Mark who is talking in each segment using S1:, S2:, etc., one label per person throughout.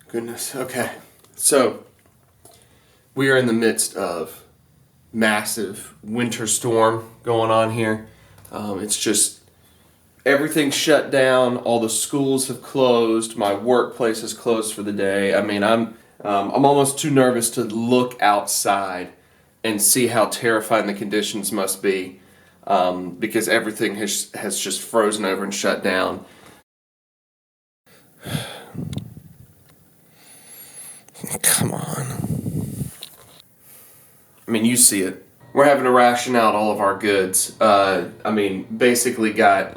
S1: Goodness. Okay. So, we are in the midst of massive winter storm going on here. It's just everything's shut down. All the schools have closed. My workplace is closed for the day. I mean, I'm almost too nervous to look outside and see how terrifying the conditions must be, because everything has just frozen over and shut down. Come on. I mean, you see it. We're having to ration out all of our goods. Basically got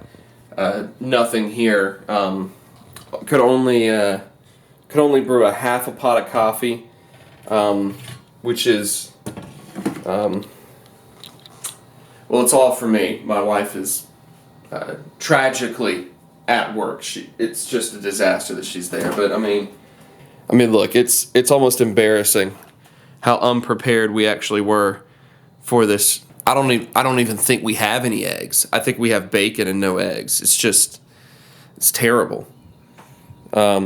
S1: nothing here. Could only brew a half a pot of coffee, which is, well, it's all for me. My wife is tragically at work. It's just a disaster that she's there. But I mean, look, it's almost embarrassing how unprepared we actually were for this. I don't even think we have any eggs. I think we have bacon and no eggs. It's terrible. No,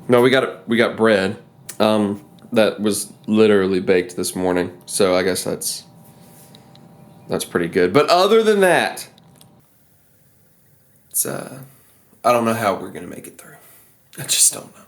S1: we got bread. That was literally baked this morning. So I guess that's pretty good. But other than that, it's I don't know how we're gonna make it through. I just don't know.